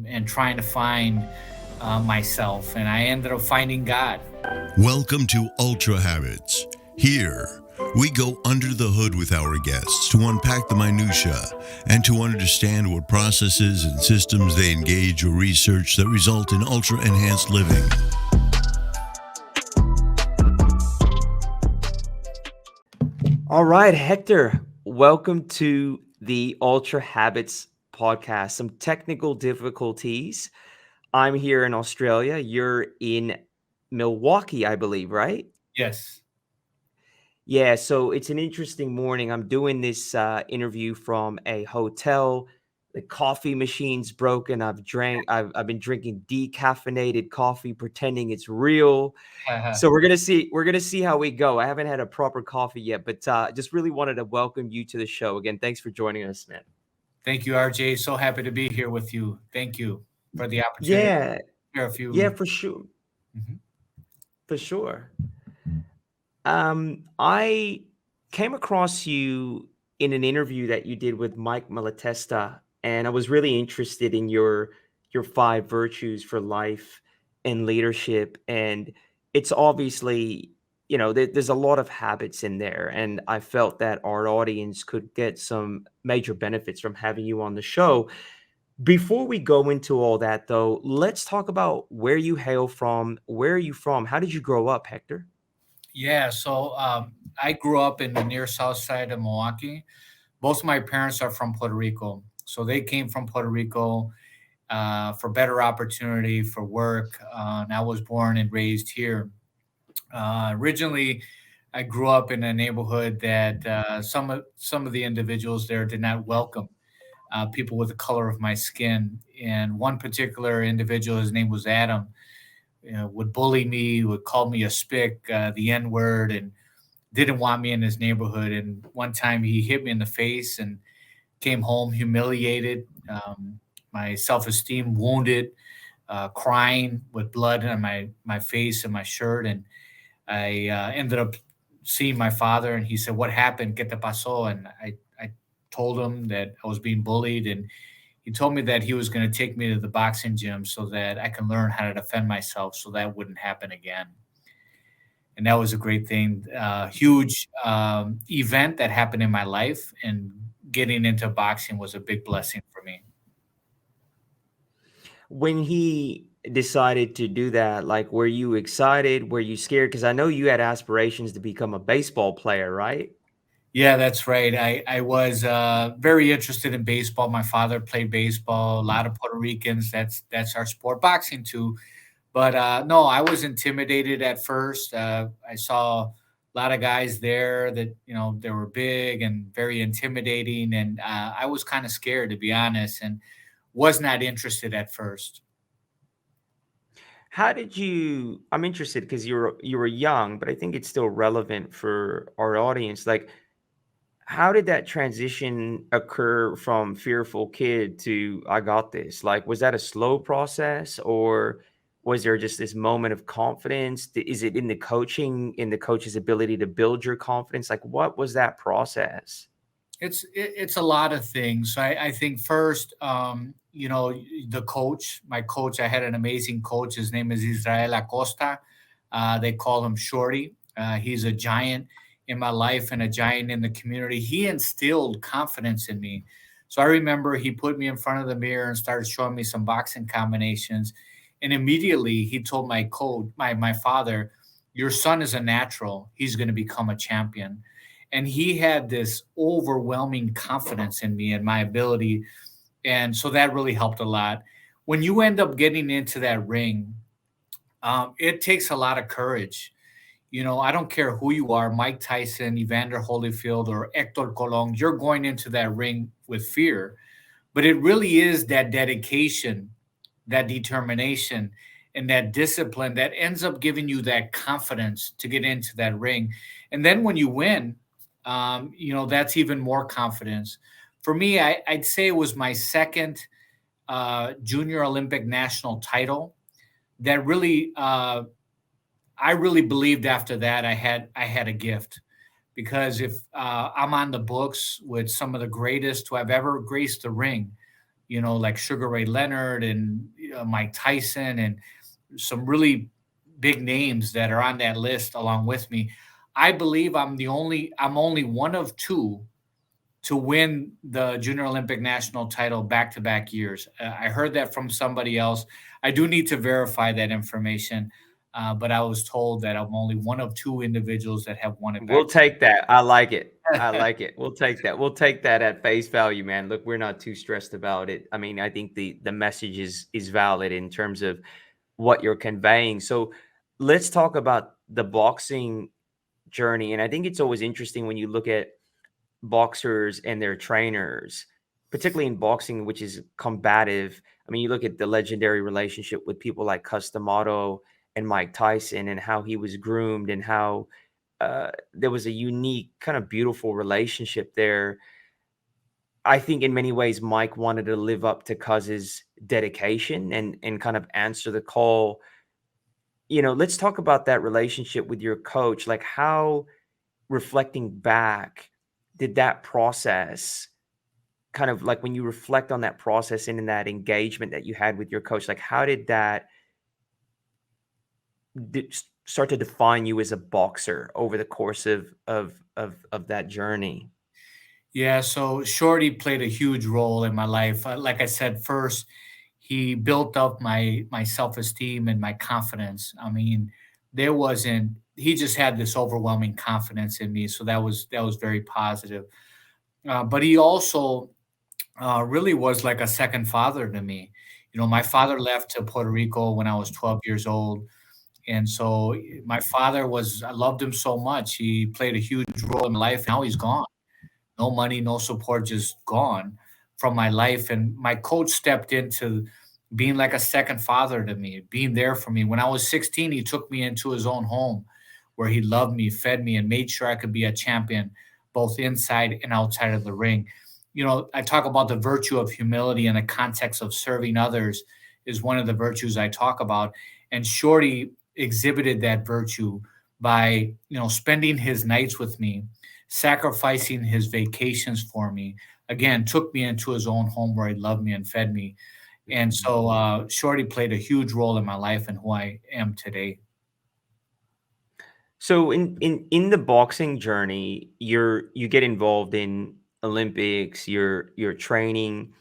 and trying to find myself. And I ended up finding God. Welcome to Ultrahabits. Here, we go under the hood with our guests to unpack the minutiae and to understand what processes and systems they engage or research that result in ultra-enhanced living. All right, Hector, welcome to the Ultrahabits Podcast. Some technical difficulties. I'm here in Australia. You're in Milwaukee, I believe, right? Yes. Yeah, so it's an interesting morning. I'm doing this interview from a hotel. The coffee machine's broken. I've been drinking decaffeinated coffee, pretending it's real. So we're gonna see how we go. I haven't had a proper coffee yet, but just really wanted to welcome you to the show again. Thanks for joining us, man. Thank you, RJ. So happy to be here with you. Thank you for the opportunity to Yeah, share a few. yeah, for sure, Mhm. for sure. I came across you in an interview that you did with Mike Malatesta, and I was really interested in your five virtues for life and leadership. And it's obviously, there's a lot of habits in there, and I felt that our audience could get some major benefits from having you on the show. Before we go into all that, though, let's talk about where you hail from. Where are you from? How did you grow up, Hector? Yeah, so I grew up in the near south side of Milwaukee. Both of my parents are from Puerto Rico. So they came from Puerto Rico for better opportunity, for work. And I was born and raised here. Originally, I grew up in a neighborhood that some of the individuals there did not welcome people with the color of my skin. And one particular individual, his name was Adam, would bully me, would call me a spick, the N word, and didn't want me in his neighborhood. And one time he hit me in the face and came home humiliated, my self esteem wounded, crying with blood on my face and my shirt. And I ended up seeing my father, and he said, "What happened? ¿Qué te pasó?" And I told him that I was being bullied, and he told me that he was going to take me to the boxing gym so that I can learn how to defend myself, so that wouldn't happen again. And that was a great thing, huge event that happened in my life, and getting into boxing was a big blessing for me. When he decided to do that, like, were you excited? Were you scared? Because I know you had aspirations to become a baseball player, right? Yeah, that's right. I was very interested in baseball. My father played baseball. A lot of Puerto Ricans. That's our sport. Boxing too. But no, I was intimidated at first. I saw a lot of guys there that they were big and very intimidating, and I was kind of scared, to be honest, and was not interested at first. How did you I'm interested because you were young, but I think it's still relevant for our audience. Like, how did that transition occur from fearful kid to I got this? Like, was that a slow process, or was there just this moment of confidence? Is it in the coaching, in the coach's ability to build your confidence? Like, what was that process? It's a lot of things. I think first, the coach, my coach, I had an amazing coach. His name is Israel Acosta. They call him Shorty. He's a giant in my life and a giant in the community. He instilled confidence in me. So I remember he put me in front of the mirror and started showing me some boxing combinations. And immediately he told my coach, my father, "Your son is a natural. He's going to become a champion." And he had this overwhelming confidence in me and my ability. And so that really helped a lot. When you end up getting into that ring, it takes a lot of courage. I don't care who you are, Mike Tyson, Evander Holyfield, or Héctor Colón, you're going into that ring with fear. But it really is that dedication, that determination, and that discipline that ends up giving you that confidence to get into that ring. And then when you win, that's even more confidence. For me, I'd say it was my second junior Olympic national title that really, I really believed after that I had a gift, because if I'm on the books with some of the greatest who have ever graced the ring, like Sugar Ray Leonard and Mike Tyson and some really big names that are on that list along with me. I believe I'm only one of two to win the Junior Olympic national title back to back years. I heard that from somebody else. I do need to verify that information, but I was told that I'm only one of two individuals that have won it We'll back. take that. I like it. I like it. We'll take that. We'll take that at face value, man. Look, we're not too stressed about it. I mean, I think the message is valid in terms of what you're conveying. So let's talk about the boxing journey. And I think it's always interesting when you look at boxers and their trainers, particularly in boxing, which is combative. I mean, you look at the legendary relationship with people like Customato and Mike Tyson and how he was groomed and how there was a unique kind of beautiful relationship there. I think in many ways, Mike wanted to live up to Cuz's dedication and kind of answer the call. Let's talk about that relationship with your coach. Like, how, reflecting back, did that process kind of, like, when you reflect on that process and in that engagement that you had with your coach, like, how did that start to define you as a boxer over the course of that journey? Yeah, so Shorty played a huge role in my life. Like I said, first, he built up my self-esteem and my confidence. I mean, he just had this overwhelming confidence in me. So that was very positive. But he also really was like a second father to me. My father left to Puerto Rico when I was 12 years old. And so my father I loved him so much. He played a huge role in my life. Now he's gone. No money, no support, just gone from my life. And my coach stepped into being like a second father to me, being there for me. When I was 16, he took me into his own home where he loved me, fed me, and made sure I could be a champion both inside and outside of the ring. I talk about the virtue of humility in the context of serving others is one of the virtues I talk about. And Shorty exhibited that virtue by, spending his nights with me, sacrificing his vacations for me. Again, took me into his own home where he loved me and fed me. And so Shorty played a huge role in my life and who I am today. So in the boxing journey, you get involved in Olympics, you're training.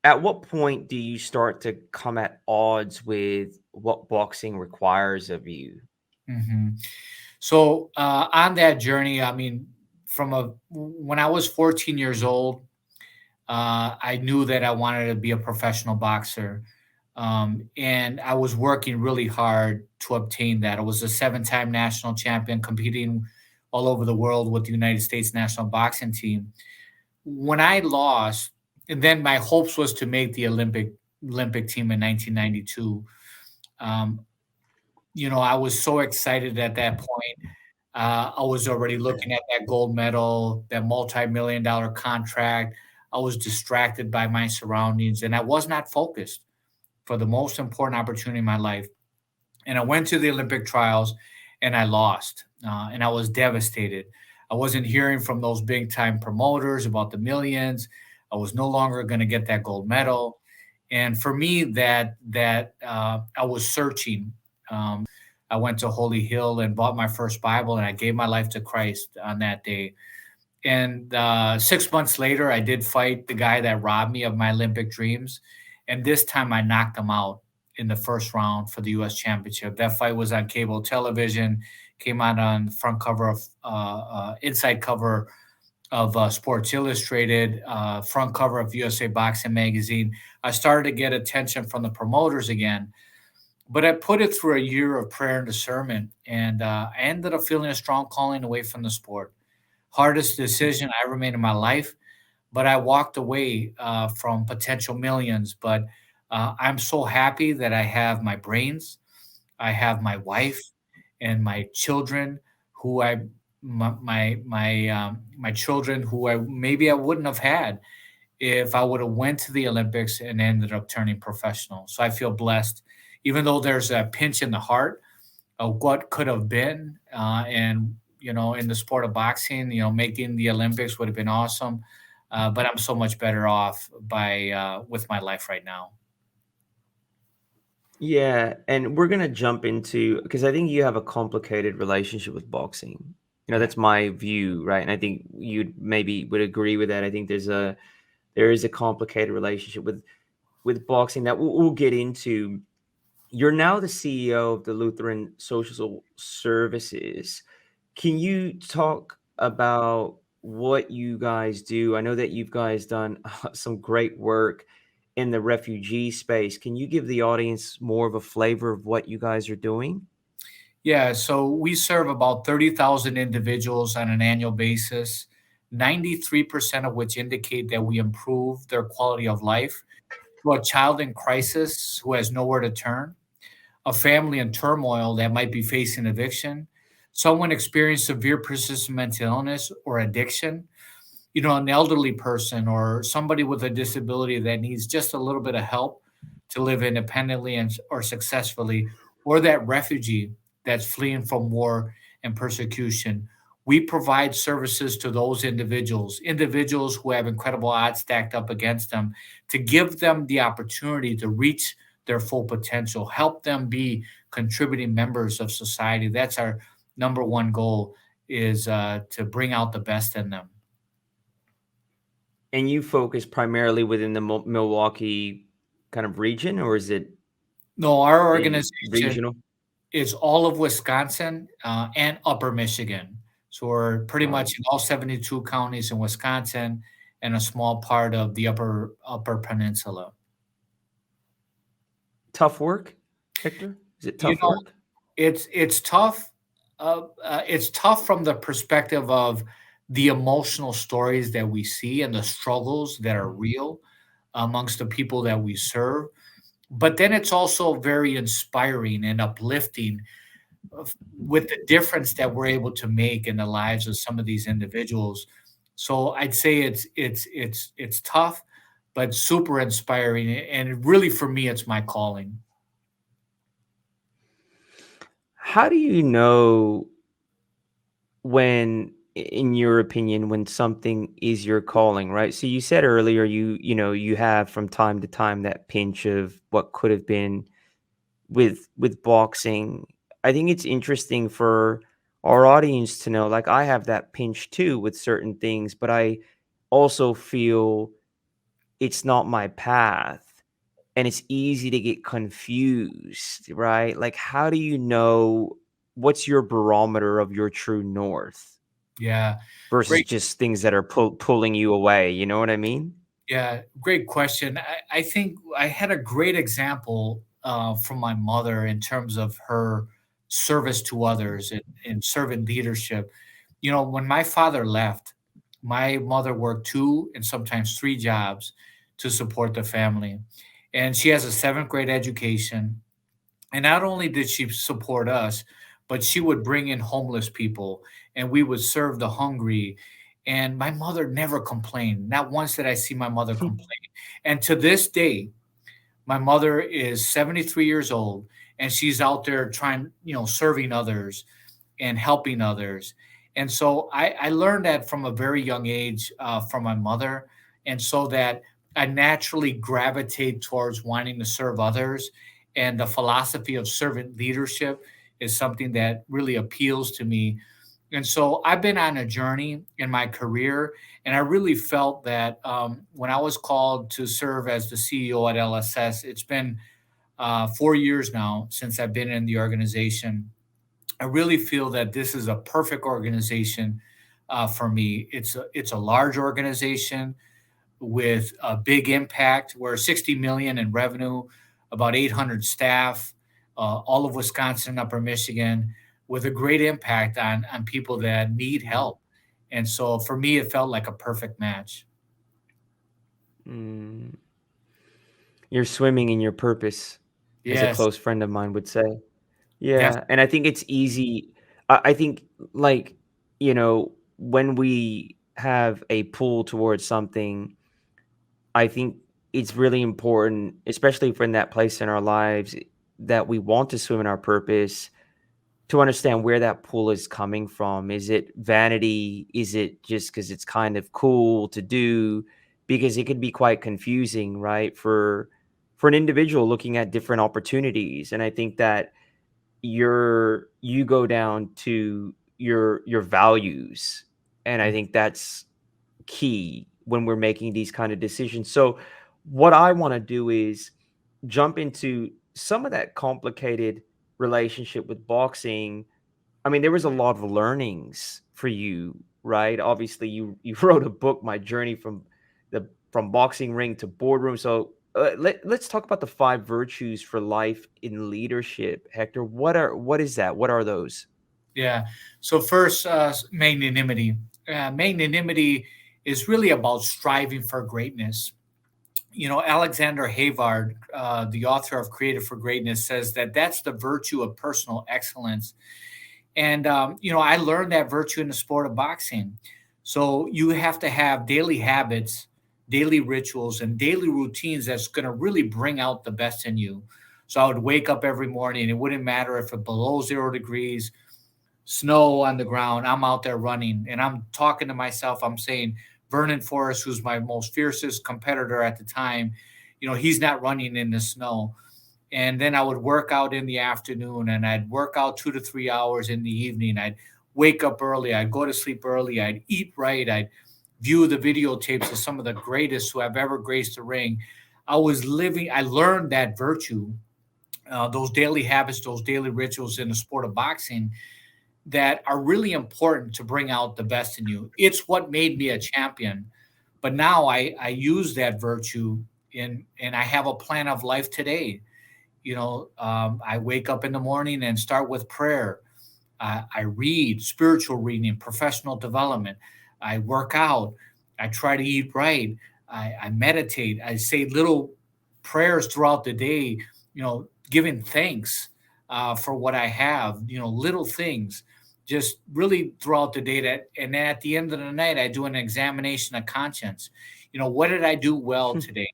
At what point do you start to come at odds with what boxing requires of you? Mhm. So on that journey, I mean, when I was 14 years old, I knew that I wanted to be a professional boxer. And I was working really hard to obtain that. I was a 7-time national champion competing all over the world with the United States national boxing team. When I lost, and then my hopes was to make the Olympic team in 1992. Um, I was so excited at that point. I was already looking at that gold medal, that multi-million dollar contract. I was distracted by my surroundings and I was not focused for the most important opportunity in my life. And I went to the Olympic trials and I lost. And I was devastated. I wasn't hearing from those big time promoters about the millions. I was no longer going to get that gold medal. And for me, I was searching. I went to Holy Hill and bought my first Bible, and I gave my life to Christ on that day. And 6 months later, I did fight the guy that robbed me of my Olympic dreams. And this time I knocked him out in the first round for the U.S. Championship. That fight was on cable television, came out on the front cover of inside cover of Sports Illustrated, front cover of USA Boxing Magazine. I started to get attention from the promoters again. But I put it through a year of prayer and discernment, and I ended up feeling a strong calling away from the sport. Hardest decision I ever made in my life, but I walked away from potential millions. But I'm so happy that I have my brains, I have my wife, and my children, who I my children who I wouldn't have had if I would have went to the Olympics and ended up turning professional. So I feel blessed, even though there's a pinch in the heart of what could have been. And in the sport of boxing, making the Olympics would have been awesome. but I'm so much better off with my life right now. Yeah, and we're gonna jump into because I think you have a complicated relationship with boxing. Yeah. That's my view, right? And I think you maybe would agree with that. I think there is a complicated relationship with boxing that we'll get into. You're now the CEO of the Lutheran Social Services. Can you talk about what you guys do? I know that you guys done some great work in the refugee space. Can you give the audience more of a flavor of what you guys are doing? Yeah, so we serve about 30,000 individuals on an annual basis, 93% of which indicate that we improve their quality of life. To a child in crisis who has nowhere to turn, a family in turmoil that might be facing eviction, someone experiencing severe persistent mental illness or addiction, an elderly person or somebody with a disability that needs just a little bit of help to live independently or successfully, or that refugee that's fleeing from war and persecution. We provide services to those individuals who have incredible odds stacked up against them, to give them the opportunity to reach their full potential, help them be contributing members of society. That's our number one goal, is to bring out the best in them. And you focus primarily within the Milwaukee kind of region, or is it No, our a organization regional? is all of Wisconsin and Upper Michigan. So we're pretty Wow. much in all 72 counties in Wisconsin and a small part of the Upper Peninsula. Tough work, Hector? Is it You tough know, work? it's tough. It's tough from the perspective of the emotional stories that we see and the struggles that are real amongst the people that we serve. But then it's also very inspiring and uplifting with the difference that we're able to make in the lives of some of these individuals. So I'd say it's tough, but super inspiring, and really for me, it's my calling. How do you know when, in your opinion, when something is your calling, right? So you said earlier you have from time to time that pinch of what could have been with boxing. I think it's interesting for our audience to know, like, I have that pinch too with certain things, but I also feel it's not my path, and it's easy to get confused, right? Like, how do you know what's your barometer of your true north Yeah, versus great. just things that are pulling you away? You know what I mean? Yeah, great question. I think I had a great example from my mother in terms of her service to others and servant leadership. When my father left, my mother worked two and sometimes three jobs to support the family. And she has a seventh grade education. And not only did she support us, but she would bring in homeless people and we would serve the hungry. And my mother never complained. Not once did I see my mother complain. And to this day, my mother is 73 years old and she's out there trying, serving others and helping others. And so I learned that from a very young age from my mother. And so that I naturally gravitate towards wanting to serve others. And the philosophy of servant leadership is something that really appeals to me. And so I've been on a journey in my career, and I really felt that when I was called to serve as the CEO at LSS, it's been 4 years now since I've been in the organization. I really feel that this is a perfect organization for me. It's a large organization with a big impact. We're 60 million in revenue, about 800 staff, all of Wisconsin, Upper Michigan, with a great impact on people that need help. And so for me, it felt like a perfect match. Mm. You're swimming in your purpose, as a Yes, close friend of mine would say. yes, Yeah, and I think it's easy. I think, like, when we have a pull towards something, I think it's really important, especially if we're in that place in our lives that we want to swim in our purpose, to understand where that pull is coming from. Is it vanity? Is it just because it's kind of cool to do? Because it could be quite confusing, right? For an individual looking at different opportunities. And I think that you go down to your values. And I think that's key when we're making these kind of decisions. So what I want to do is jump into some of that complicated relationship with boxing. I mean, there was a lot of learnings for you, right? Obviously, you wrote a book, My Journey from Boxing Ring to Boardroom. So let's talk about the 5 virtues for life in leadership, Hector. What is that? What are those? Yeah. So first, magnanimity. Magnanimity is really about striving for greatness. Alexander Havard, the author of Creative for Greatness, says that that's the virtue of personal excellence. And, I learned that virtue in the sport of boxing. So you have to have daily habits, daily rituals, and daily routines that's going to really bring out the best in you. So I would wake up every morning. It wouldn't matter if it's below 0 degrees, snow on the ground. I'm out there running and I'm talking to myself. I'm saying, Vernon Forrest, who's my most fiercest competitor at the time, he's not running in the snow. And then I would work out in the afternoon and I'd work out 2 to 3 hours in the evening. I'd wake up early. I'd go to sleep early. I'd eat right. I'd view the videotapes of some of the greatest who have ever graced the ring. I learned that virtue, those daily habits, those daily rituals in the sport of boxing that are really important to bring out the best in you. It's what made me a champion. But now I use that virtue and I have a plan of life today. I wake up in the morning and start with prayer. I read spiritual reading, professional development. I work out. I try to eat right. I meditate. I say little prayers throughout the day, giving thanks for what I have, little things just really throughout the day and then at the end of the night, I do an examination of conscience. What did I do well today?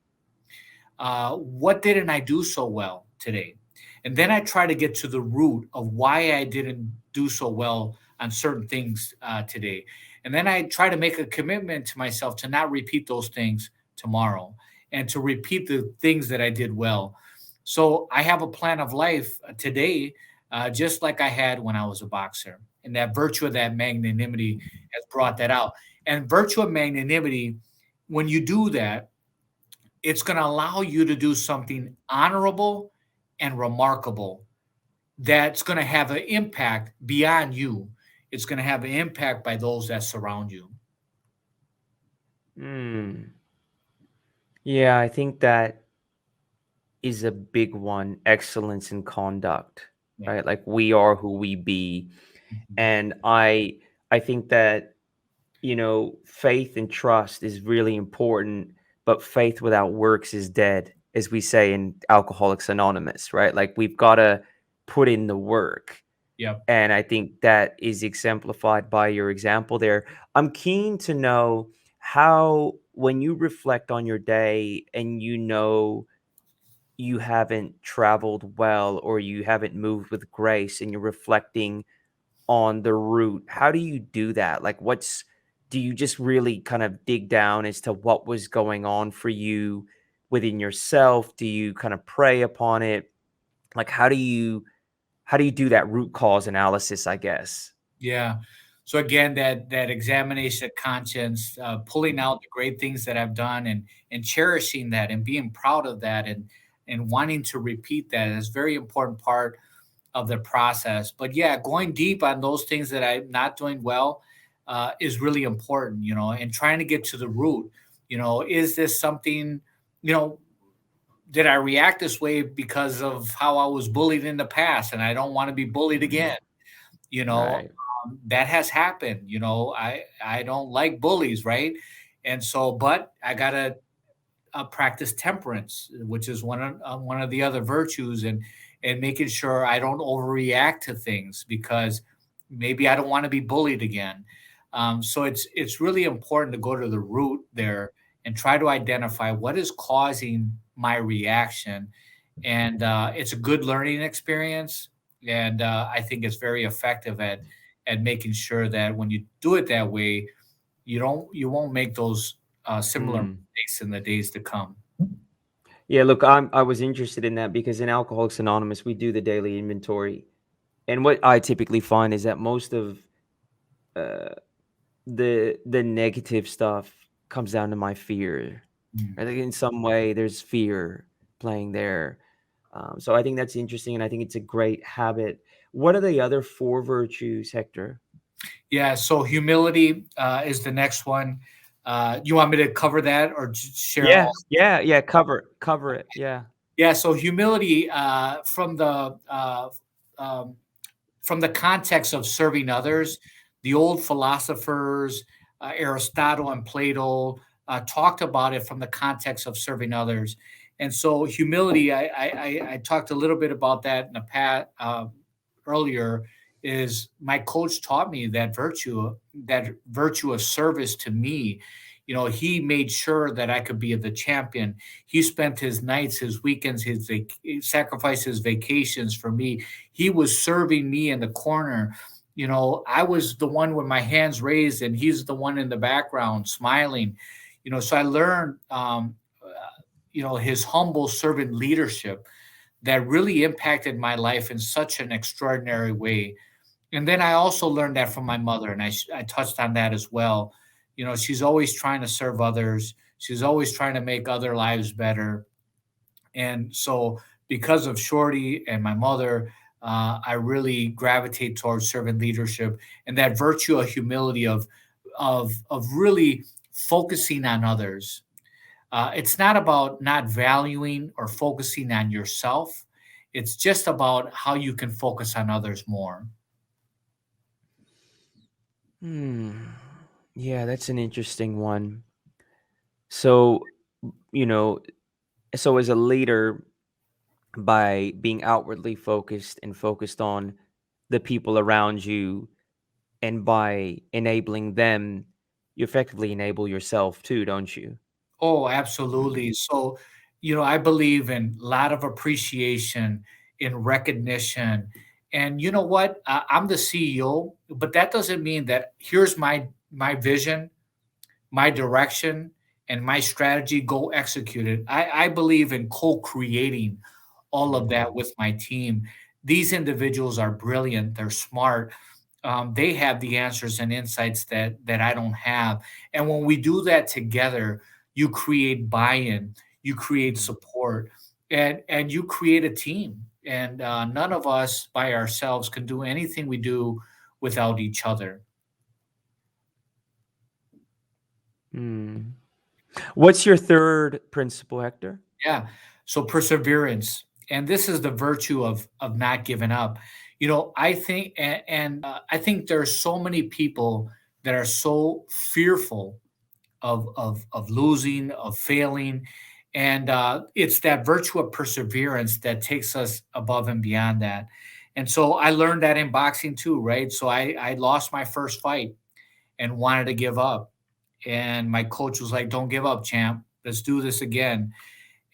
What didn't I do so well today? And then I try to get to the root of why I didn't do so well on certain things today. And then I try to make a commitment to myself to not repeat those things tomorrow and to repeat the things that I did well. So I have a plan of life today, just like I had when I was a boxer. And that virtue of that magnanimity has brought that out. And virtue of magnanimity, when you do that, it's going to allow you to do something honorable and remarkable that's going to have an impact beyond you. It's going to have an impact by those that surround you. Yeah, I think that is a big one. Excellence in conduct, right? Like we are who we be. And I think that, faith and trust is really important, but faith without works is dead, as we say in Alcoholics Anonymous, right? Like we've got to put in the work. Yep. And I think that is exemplified by your example there. I'm keen to know how, when you reflect on your day and you haven't traveled well or you haven't moved with grace and you're reflecting on the root, how do you do that? Like do you just really kind of dig down as to what was going on for you within yourself? Do you kind of pray upon it? Like how do you do that root cause analysis, I guess? Yeah. So again, that examination of conscience, pulling out the great things that I've done and cherishing that and being proud of that and wanting to repeat that is a very important part of the process. But yeah, going deep on those things that I'm not doing well is really important, and trying to get to the root. Is this something, did I react this way because of how I was bullied in the past and I don't want to be bullied again? Right. That has happened. I don't like bullies, right? And so, but I gotta practice temperance, which is one of the other virtues, and making sure I don't overreact to things because maybe I don't want to be bullied again. So it's really important to go to the root there and try to identify what is causing my reaction. And it's a good learning experience. And I think it's very effective at making sure that when you do it that way, you won't make those similar Mm. mistakes in the days to come. Yeah, look, I was interested in that because in Alcoholics Anonymous, we do the daily inventory. And what I typically find is that most of uh, the negative stuff comes down to my fear. Mm. I think in some way there's fear playing there. So I think that's interesting, and I think it's a great habit. What are the other 4 virtues, Hector? Yeah, so humility is the next one. You want me to cover that or share Yeah, all? yeah. Cover it. Yeah. Yeah, so humility from the context of serving others, the old philosophers, Aristotle and Plato, talked about it from the context of serving others. And so, humility, I talked a little bit about that in the past earlier. Is my coach taught me that virtue of service to me. You know, he made sure that I could be the champion. He spent his nights, his weekends, he sacrificed his vacations for me. He was serving me in the corner. You know, I was the one with my hands raised, and he's the one in the background smiling. You know, so I learned, his humble servant leadership that really impacted my life in such an extraordinary way. And then I also learned that from my mother, and I touched on that as well. You know, she's always trying to serve others. She's always trying to make other lives better. And so, because of Shorty and my mother, I really gravitate towards servant leadership and that virtue of humility of really focusing on others. It's not about not valuing or focusing on yourself. It's just about how you can focus on others more. Hmm. Yeah, that's an interesting one. So, you know, so as a leader, by being outwardly focused and focused on the people around you, and by enabling them, you effectively enable yourself too, don't you? Oh, absolutely. So, I believe in a lot of appreciation, in recognition. And you know what? I'm the CEO, but that doesn't mean that here's my vision, my direction, and my strategy. Go execute it. I believe in co-creating all of that with my team. These individuals are brilliant. They're smart. They have the answers and insights that I don't have. And when we do that together, you create buy-in, you create Mm. support, and you create a team. And none of us by ourselves can do anything we do without each other. Hmm. What's your third principle, Hector? Yeah. So perseverance, and this is the virtue of not giving up. I think, and I think there's so many people that are so fearful of losing, of failing, and it's that virtue of perseverance that takes us above and beyond that. And so I learned that in boxing too, right? So I lost my first fight and wanted to give up, and my coach was like, "Don't give up, champ. Let's do this again."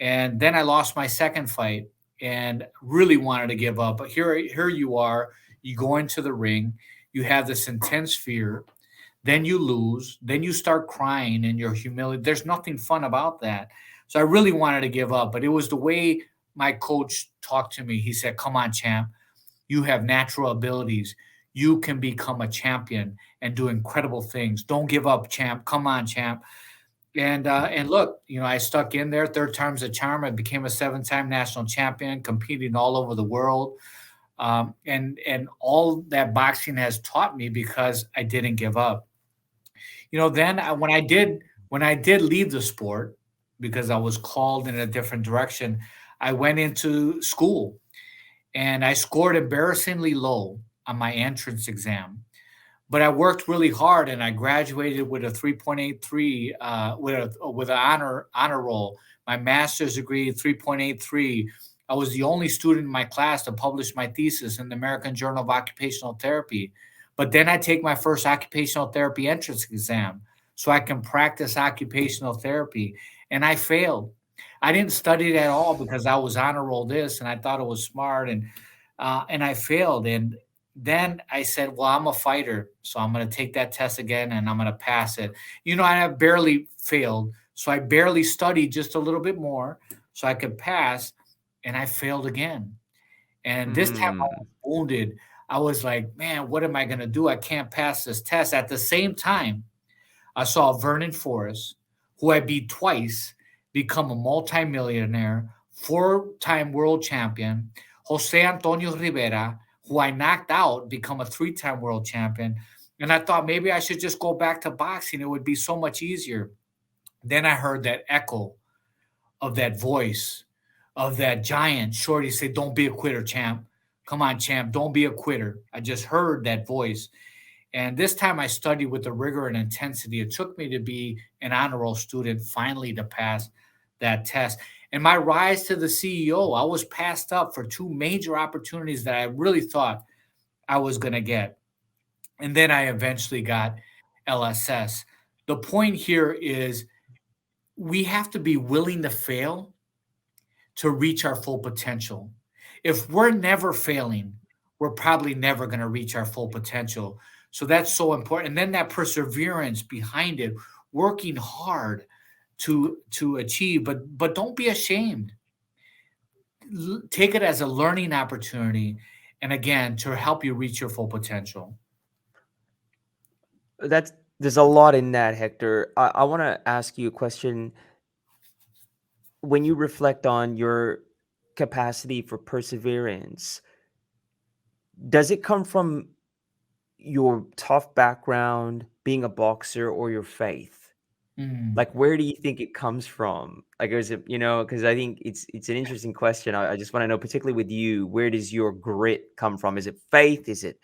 And then I lost my second fight and really wanted to give up. But here you are. You go into the ring. You have this intense fear. Then you lose. Then you start crying and you're humiliated. There's nothing fun about that. So I really wanted to give up. But it was the way my coach talked to me. He said, "Come on, champ. You have natural abilities. You can become a champion and do incredible things. Don't give up, champ. Come on, champ." And look, I stuck in there. Third time's a charm. I became a 7-time national champion, competing all over the world. And all that boxing has taught me because I didn't give up. Then when I did leave the sport because I was called in a different direction, I went into school and I scored embarrassingly low on my entrance exam, but I worked really hard and I graduated with a 3.83 with an honor roll. My master's degree 3.83. I was the only student in my class to publish my thesis in the American Journal of Occupational Therapy. But then I take my first occupational therapy entrance exam so I can practice occupational therapy, and I failed. I didn't study it at all because I was honor roll this and I thought it was smart, and and I failed. And then I said, well, I'm a fighter, so I'm going to take that test again and I'm going to pass it. I have barely failed, so I barely studied just a little bit more so I could pass, and I failed again. And this time I was Mm. wounded. I was like, man, what am I going to do? I can't pass this test. At the same time, I saw Vernon Forrest, who I beat twice, become a multimillionaire, four-time world champion. Jose Antonio Rivera, who I knocked out, become a three-time world champion. And I thought maybe I should just go back to boxing. It would be so much easier. Then I heard that echo of that voice of that giant Shorty say, "Don't be a quitter, champ. Come on, champ. Don't be a quitter." I just heard that voice. And this time I studied with the rigor and intensity it took me to be an honor roll student, finally to pass that test. And my rise to the CEO, I was passed up for two major opportunities that I really thought I was going to get. And then I eventually got LSS. The point here is we have to be willing to fail to reach our full potential. If we're never failing, we're probably never going to reach our full potential. So that's so important. And then that perseverance behind it, working hard to achieve, but don't be ashamed. Take it as a learning opportunity, and again, to help you reach your full potential. There's a lot in that, Hector. I want to ask you a question. When you reflect on your capacity for perseverance, does it come from your tough background, being a boxer, or your faith? Mm. Like, where do you think it comes from? Like, is it, because I think it's an interesting question. I just want to know, particularly with you, where does your grit come from? Is it faith? Is it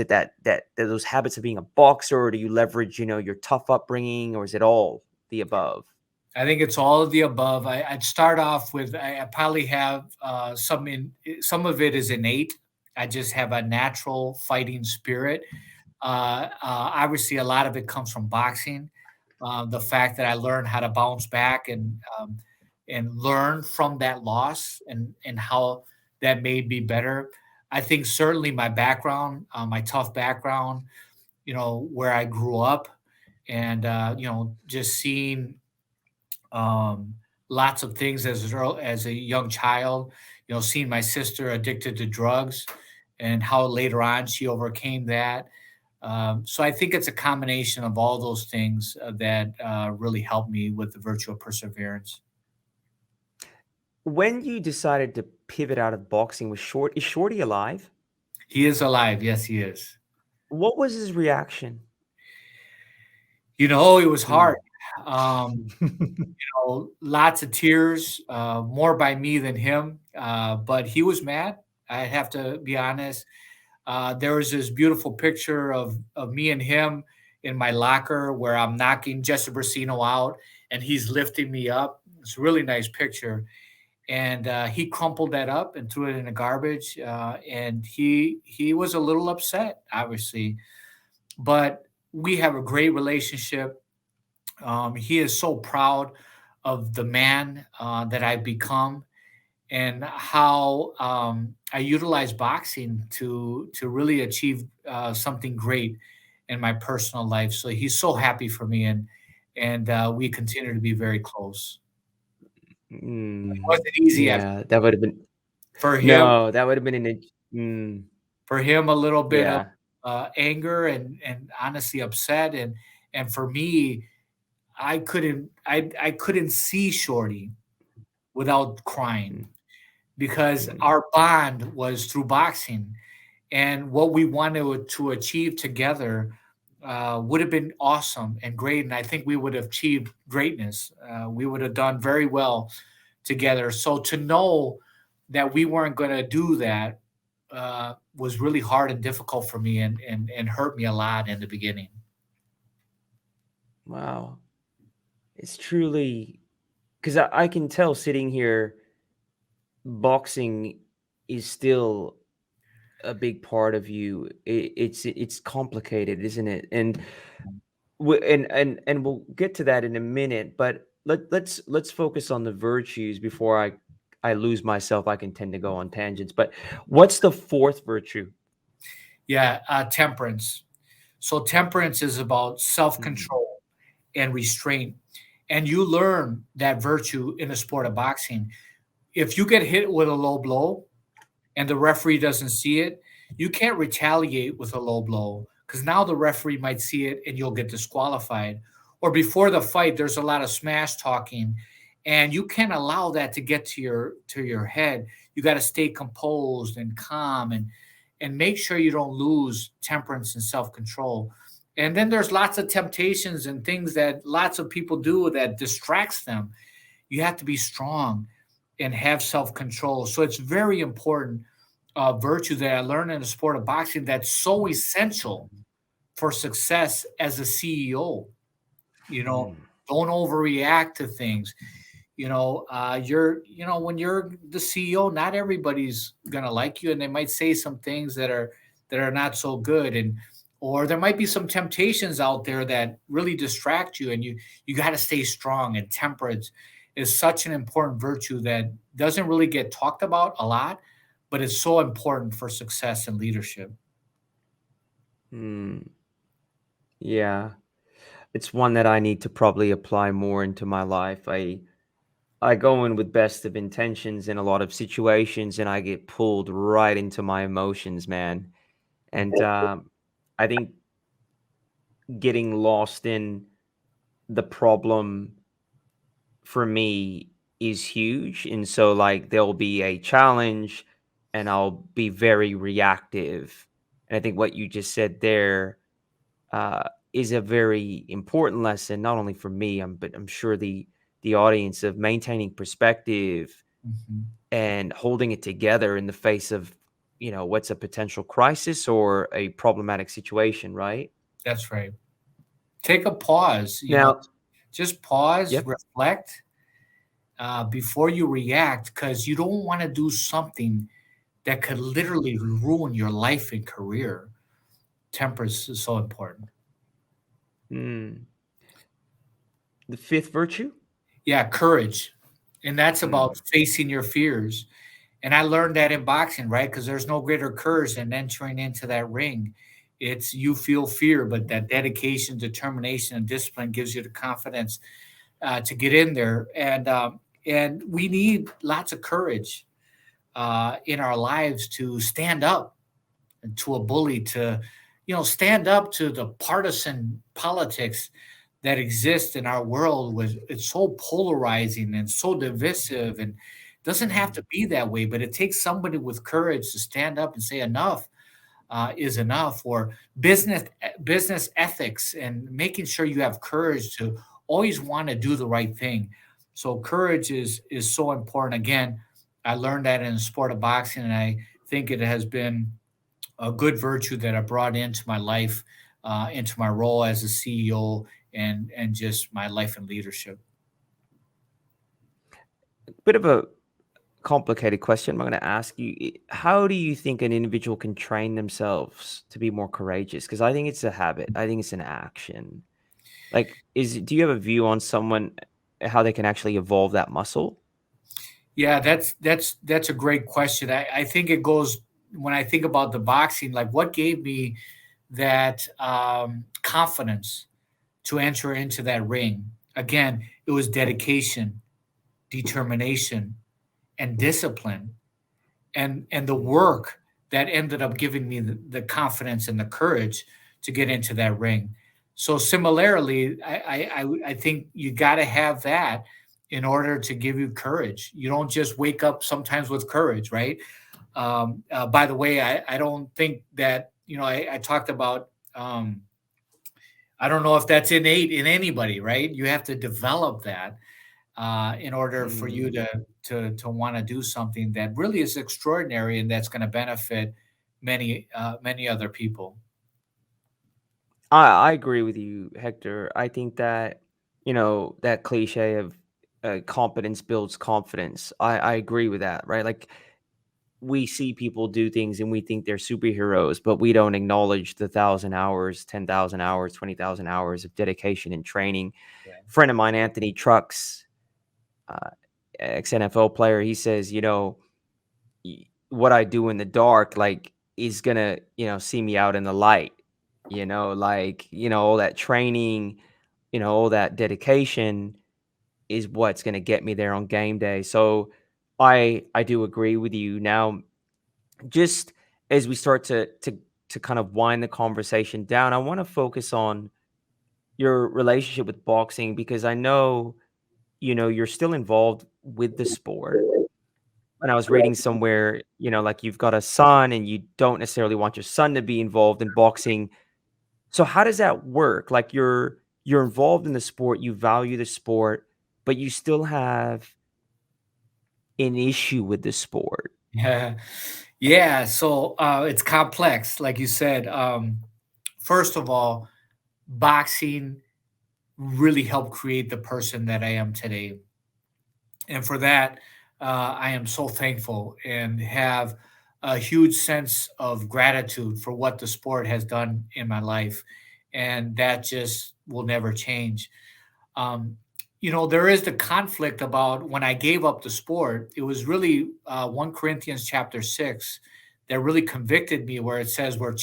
that those habits of being a boxer, or do you leverage, your tough upbringing, or is it all the above? I think it's all of the above. I'd start off with I probably have some of it is innate. I just have a natural fighting spirit. Obviously, a lot of it comes from boxing. The fact that I learned how to bounce back and learn from that loss and how that made me better. I think certainly my background, my tough background, where I grew up, and just seeing um, lots of things as a young child. Seeing my sister addicted to drugs, and how later on she overcame that. So I think it's a combination of all those things that really helped me with the virtue of perseverance. When you decided to pivot out of boxing, is Shorty alive? He is alive. Yes, he is. What was his reaction? It was hard. Mm. Um, Lots of tears, more by me than him. But he was mad. I have to be honest. There was this beautiful picture of me and him in my locker where I'm knocking Jesse Brasino out and he's lifting me up. It's a really nice picture. And he crumpled that up and threw it in the garbage. And he was a little upset, obviously. But we have a great relationship. He is so proud of the man that I've become and how I utilize boxing to really achieve something great in my personal life. So he's so happy for me, and we continue to be very close. It Mm, wasn't easy yeah, that would have been for him. no, that would have been mm, For him, a little bit of yeah. anger and honestly upset, and for me, I couldn't see Shorty without crying Mm, because mm, our bond was through boxing, and what we wanted to achieve together would have been awesome and great, and I think we would have achieved greatness. We would have done very well together. So to know that we weren't going to do that was really hard and difficult for me, and hurt me a lot in the beginning. wow. It's truly because I can tell sitting here, boxing is still a big part of you. It's complicated, isn't it? And and we'll get to that in a minute. But let's focus on the virtues before I lose myself, I can tend to go on tangents. But what's the fourth virtue? Yeah, temperance. So temperance is about Mm, self-control and restraint. And you learn that virtue in the sport of boxing. If you get hit with a low blow and the referee doesn't see it, you can't retaliate with a low blow because now the referee might see it and you'll get disqualified. Or before the fight, there's a lot of smash talking, and you can't allow that to get to your head. You got to stay composed and calm and make sure you don't lose temperance and self-control. And then there's lots of temptations and things that lots of people do that distracts them. You have to be strong and have self-control. So it's very important virtue that I learned in the sport of boxing that's so essential for success as a CEO. You know, mm, don't overreact to things. When you're the CEO, not everybody's gonna like you, and they might say some things that are not so good, and or there might be some temptations out there that really distract you, and you got to stay strong. And temperance is such an important virtue that doesn't really get talked about a lot, but it's so important for success and leadership. mm. Yeah, it's one that I need to probably apply more into my life. I go in with best of intentions in a lot of situations, and I get pulled right into my emotions, man. And I think getting lost in the problem for me is huge. And so, like, there'll be a challenge, and I'll be very reactive. And I think what you just said there is a very important lesson, not only for me, but I'm sure the audience, of maintaining perspective Mhm. and holding it together in the face of, what's a potential crisis or a problematic situation, right? That's right. Take a pause. Now, Just pause, yep. reflect before you react, because you don't want to do something that could literally ruin your life and career. Temperance is so important. Mm, the fifth virtue. Yeah, courage. And that's about Mm, facing your fears. And I learned that in boxing, right? Because there's no greater courage than entering into that ring. It's you feel fear, but that dedication, determination, and discipline gives you the confidence to get in there. And we need lots of courage in our lives to stand up to a bully, to stand up to the partisan politics that exist in our world. With it's so polarizing and so divisive, and doesn't have to mm, be that way, but it takes somebody with courage to stand up and say enough is enough. Or business ethics, and making sure you have courage to always want to do the right thing. So courage is so important. Again, I learned that in the sport of boxing, and I think it has been a good virtue that I brought into my life, into my role as a CEO, and just my life and leadership. bit of a complicated question I'm going to ask you. How do you think an individual can train themselves to be more courageous? Because I think it's a habit. I think it's an action. Like, do you have a view on someone, how they can actually evolve that muscle? Yeah, that's a great question. I think it goes when I think about the boxing, like what gave me that confidence to enter into that ring. Again, it was dedication, determination, and discipline, and the work that ended up giving me the confidence and the courage to get into that ring. So similarly, I think you got to have that in order to give you courage. You don't just wake up sometimes with courage, right? By the way, I don't think that I talked about. I don't know if that's innate in anybody, right? You have to develop that in order for you Mm. to want to do something that really is extraordinary and that's going to benefit many other people. I agree with you, Hector. I think that, that cliche of competence builds confidence. I agree with that, right? Like, we see people do things and we think they're superheroes, but we don't acknowledge the 1,000 hours, 10,000 hours, 20,000 hours of dedication and training. Yeah. Friend of mine, Anthony Trucks, uh, ex-NFL player. He says, what I do in the dark, like, is gonna, see me out in the light. All that training, all that dedication is what's gonna get me there on game day. So I do agree with you. Now, just as we start to kind of wind the conversation down, I want to focus on your relationship with boxing because I know, you're still involved with the sport. And I was reading somewhere, like you've got a son and you don't necessarily want your son to be involved in boxing. So how does that work? Like you're involved in the sport, you value the sport, but you still have an issue with the sport. Yeah. Yeah. So it's complex, like you said. First of all, boxing really helped create the person that I am today. And for that, I am so thankful and have a huge sense of gratitude for what the sport has done in my life. And that just will never change. Um, there is the conflict about when I gave up the sport. It was really 1 Corinthians chapter 6 that really convicted me, where it says, we're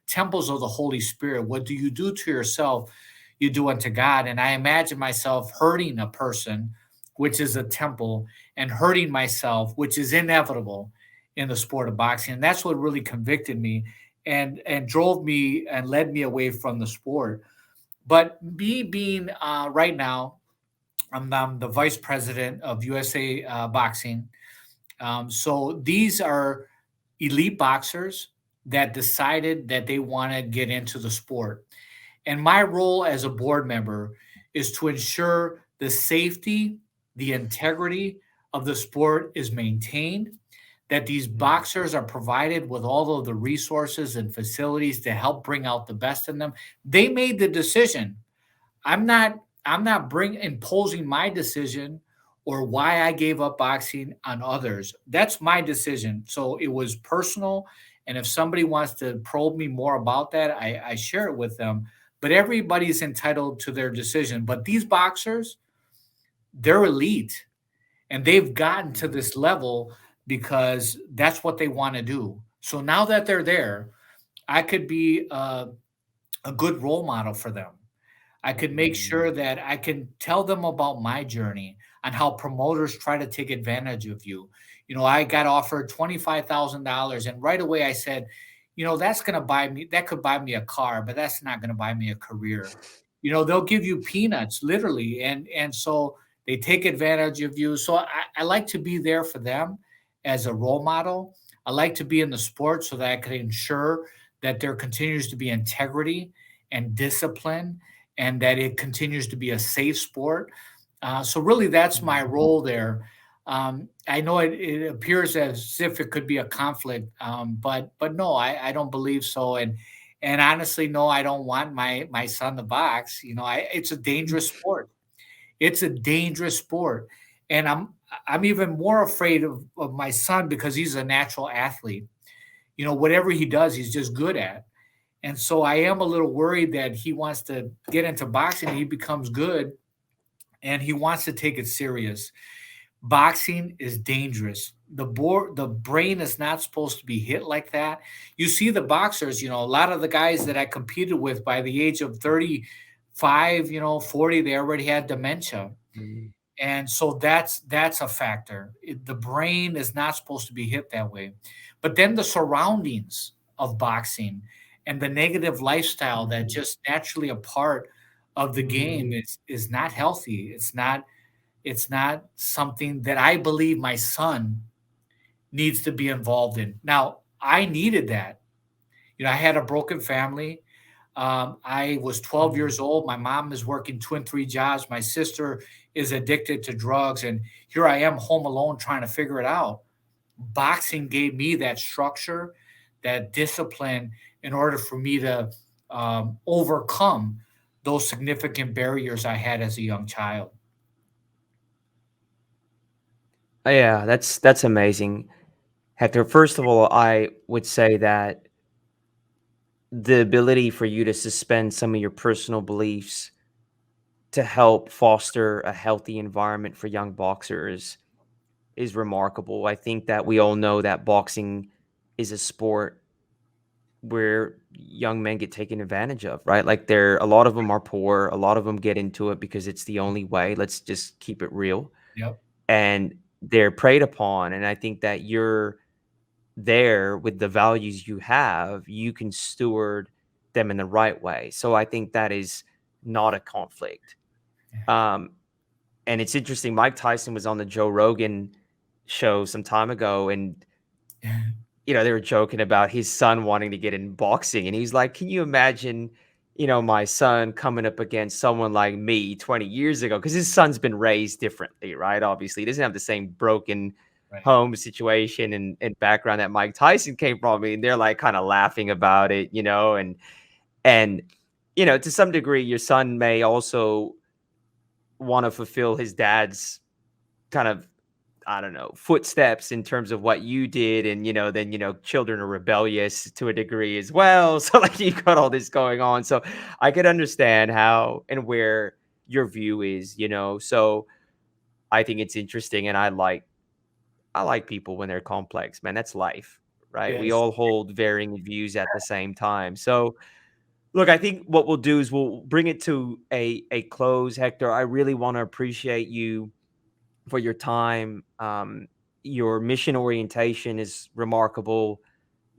temples of the Holy Spirit. What do you do to yourself, you do unto God. And I imagine myself hurting a person, which is a temple, and hurting myself, which is inevitable in the sport of boxing. And that's what really convicted me and drove me and led me away from the sport. But me being right now, I'm the vice president of USA Boxing. So these are elite boxers that decided that they want to get into the sport. And my role as a board member is to ensure the safety, the integrity of the sport is maintained, that these boxers are provided with all of the resources and facilities to help bring out the best in them. They made the decision. I'm not imposing my decision or why I gave up boxing on others. That's my decision. So it was personal. And if somebody wants to probe me more about that, I share it with them. But everybody's entitled to their decision. But these boxers, they're elite and they've gotten to this level because that's what they want to do. So now that they're there, I could be a good role model for them. I could make Mm. sure that I can tell them about my journey and how promoters try to take advantage of you. I got offered $25,000, and right away I said, that could buy me a car, but that's not going to buy me a career. They'll give you peanuts, literally, and so they take advantage of you. So I like to be there for them as a role model. I like to be in the sport so that I can ensure that there continues to be integrity and discipline and that it continues to be a safe sport. So really, that's my role there. I know it appears as if it could be a conflict, but no, I don't believe so. And honestly, no, I don't want my son to box. It's a dangerous sport. It's a dangerous sport, and I'm even more afraid of my son because he's a natural athlete. Whatever he does, he's just good at. And so I am a little worried that he wants to get into boxing, he becomes good, and he wants to take it serious. Boxing is dangerous. The brain is not supposed to be hit like that. You see the boxers, a lot of the guys that I competed with by the age of 35, 40, they already had dementia. Mm. And so that's a factor. The brain is not supposed to be hit that way. But then the surroundings of boxing and the negative lifestyle that just naturally a part of the game is not healthy. It's not something that I believe my son needs to be involved in. Now, I needed that. I had a broken family. I was 12 years old. My mom is working 2 and 3 jobs. My sister is addicted to drugs. And here I am home alone trying to figure it out. Boxing gave me that structure, that discipline in order for me to overcome those significant barriers I had as a young child. Yeah, that's amazing, Hector. First of all, I would say that the ability for you to suspend some of your personal beliefs to help foster a healthy environment for young boxers is remarkable. I think that we all know that boxing is a sport where young men get taken advantage of, right? Like a lot of them are poor, a lot of them get into it because it's the only way. Let's just keep it real. Yep. And they're preyed upon. And I think that you're there with the values you have, you can steward them in the right way. So I think that is not a conflict. And it's interesting. Mike Tyson was on the Joe Rogan show some time ago, and they were joking about his son wanting to get in boxing, and he's like, "Can you imagine, my son coming up against someone like me 20 years ago?" Because his son's been raised differently, right? Obviously, he doesn't have the same broken Right. home situation and background that Mike Tyson came from. I mean, they're like kind of laughing about it, and to some degree, your son may also want to fulfill his dad's kind of, I don't know, footsteps in terms of what you did. And, then, children are rebellious to a degree as well. So like you've got all this going on. So I could understand how and where your view is, so I think it's interesting. And I like people when they're complex, man. That's life, right? We Yes. all hold varying views at the same time. So look, I think what we'll do is we'll bring it to a close, Hector. I really want to appreciate you for your time. Your mission orientation is remarkable.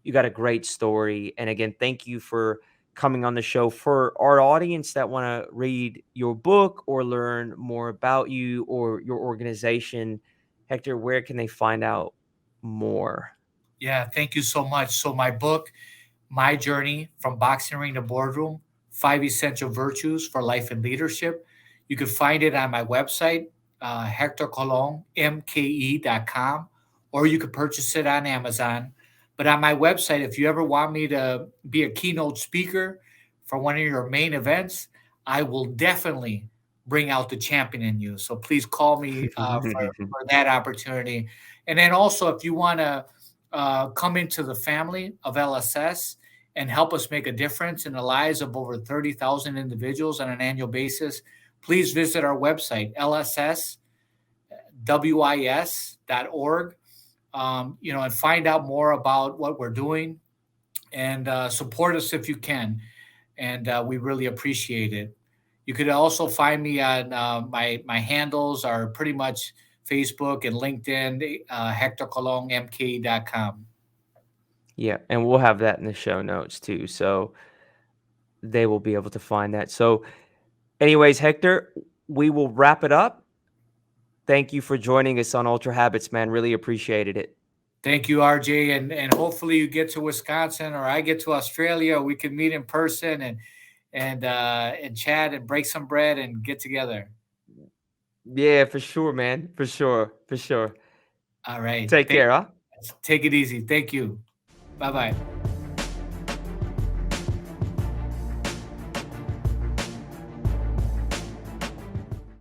You got a great story. And again, thank you for coming on the show. For our audience that want to read your book or learn more about you or your organization, Hector, where can they find out more? Yeah, thank you so much. So my book, My Journey from Boxing Ring to Boardroom, 5 Essential Virtues for Life and Leadership. You can find it on my website, Hector Colón, MKE.com, or you could purchase it on Amazon. But on my website, if you ever want me to be a keynote speaker for one of your main events, I will definitely bring out the champion in you. So please call me for that opportunity. And then also, if you want to come into the family of LSS and help us make a difference in the lives of over 30,000 individuals on an annual basis, please visit our website, lsswis.org, and find out more about what we're doing and support us if you can. And we really appreciate it. You could also find me on my handles are pretty much Facebook and LinkedIn, HectorColónMK.com. Yeah, and we'll have that in the show notes too. So they will be able to find that. So anyways, Hector, we will wrap it up. Thank you for joining us on Ultra Habits, man. Really appreciated it. Thank you, RJ, and hopefully you get to Wisconsin or I get to Australia. We can meet in person and chat and break some bread and get together. Yeah, for sure, man. For sure. For sure. All right. Take care, huh? Take it easy. Thank you. Bye bye.